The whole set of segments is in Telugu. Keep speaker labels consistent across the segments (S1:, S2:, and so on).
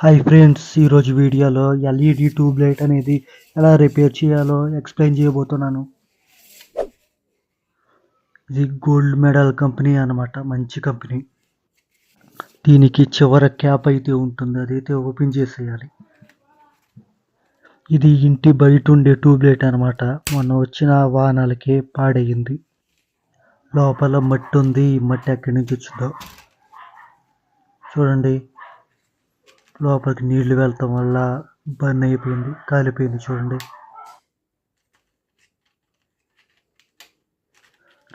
S1: హాయ్ ఫ్రెండ్స్, ఈరోజు వీడియోలో ఎల్ఈడి ట్యూబ్ లైట్ అనేది ఎలా రిపేర్ చేయాలో ఎక్స్ప్లెయిన్ చేయబోతున్నాను. ఇది గోల్డ్ మెడల్ కంపెనీ అన్నమాట, మంచి కంపెనీ. దీనికి చివర క్యాప్ అయితే ఉంటుంది, అదైతే ఓపెన్ చేసేయాలి. ఇది ఇంటి బయట ఉండే ట్యూబ్ లైట్ అనమాట. మొన్న వచ్చిన వాహనాలకి పాడయింది. లోపల మట్టి ఉంది, ఈ మట్టి ఎక్కడి నుంచి వచ్చిందో చూడండి. లోపలికి నీళ్లు వెళ్తాం వల్ల బర్న్ అయిపోయింది, కాలిపోయింది చూడండి.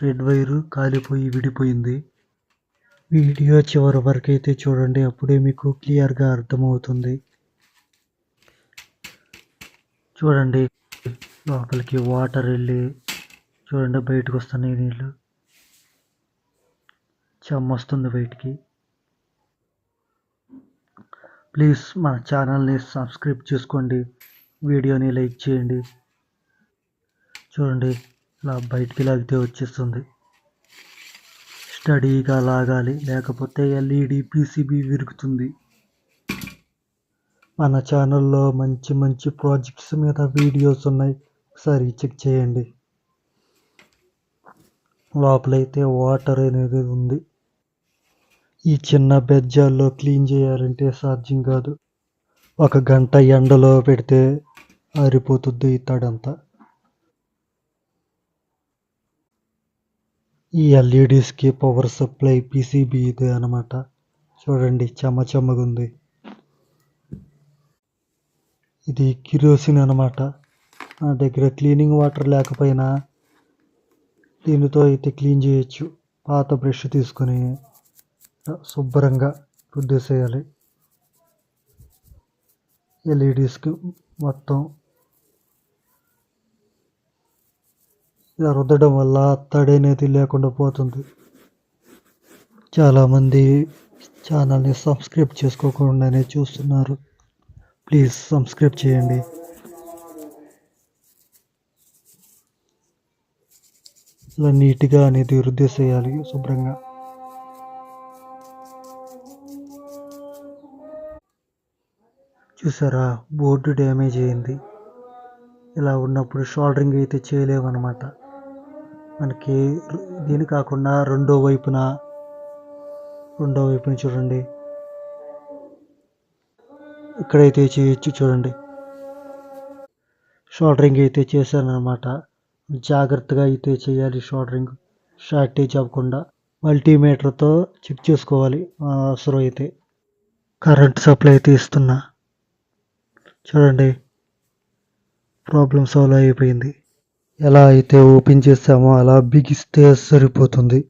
S1: రెడ్ వైరు కాలిపోయి విడిపోయింది. వీడియో చివరి వరకు అయితే చూడండి, అప్పుడే మీకు క్లియర్గా అర్థమవుతుంది. చూడండి, లోపలికి వాటర్ వెళ్ళి చూడండి బయటకు వస్తున్నాయి నీళ్ళు. చెమ్మ వస్తుంది బయటికి. ప్లీజ్ మన ఛానల్ని సబ్స్క్రైబ్ చేసుకోండి, వీడియోని లైక్ చేయండి. చూడండి, ఇలా బయటికి లాగితే వచ్చేస్తుంది. స్టడీగా లాగాలి, లేకపోతే ఎల్ఈడి పీసీబీ విరుగుతుంది. మన ఛానల్లో మంచి మంచి ప్రాజెక్ట్స్ మీద వీడియోస్ ఉన్నాయి, ఒకసారి చెక్ చేయండి. లోపలైతే వాటర్ అనేది ఉంది. ఈ చిన్న బెజ్జాల్లో క్లీన్ చేయాలంటే సాధ్యం కాదు. 1 గంట ఎండలో పెడితే ఆరిపోతుంది ఈ తడంతా. ఈ ఎల్ఈడీస్కి పవర్ సప్లై పీసీబీ ఇదే అనమాట. చూడండి, చెమ్మగుంది. ఇది కిరోసిన్ అనమాట. నా దగ్గర క్లీనింగ్ వాటర్ లేకపోయినా దీనితో అయితే క్లీన్ చేయొచ్చు. పాత బ్రష్ తీసుకొని శుభ్రంగా రుద్దేసేయాలి ఎల్ఈడీస్కి మొత్తం. ఇలా రుద్దడం వల్ల తడి అనేది లేకుండా పోతుంది. చాలామంది ఛానల్ని సబ్స్క్రైబ్ చేసుకోకుండానే చూస్తున్నారు, ప్లీజ్ సబ్స్క్రైబ్ చేయండి. ఇలా నీట్గా అనేది రుద్దేసేయాలి శుభ్రంగా. చూసారా, బోర్డు డ్యామేజ్ అయింది. ఇలా ఉన్నప్పుడు షోల్డరింగ్ అయితే చేయలేమన్నమాట. మనకి దీని కాకుండా రెండో వైపున చూడండి, ఇక్కడైతే చేయొచ్చు. చూడండి, షోల్డరింగ్ అయితే చేశానమాట. జాగ్రత్తగా అయితే చేయాలి షోల్డరింగ్, షార్టేజ్ అవ్వకుండా. మల్టీమీటర్తో చెక్ చేసుకోవాలి అవసరం అయితే. కరెంట్ సప్లై అయితే ఇస్తున్నా. చూడండి, ప్రాబ్లం సాల్వ్ అయిపోయింది. ఎలా అయితే ఓపెన్ చేసామో అలా బిగిస్తే సరిపోతుంది.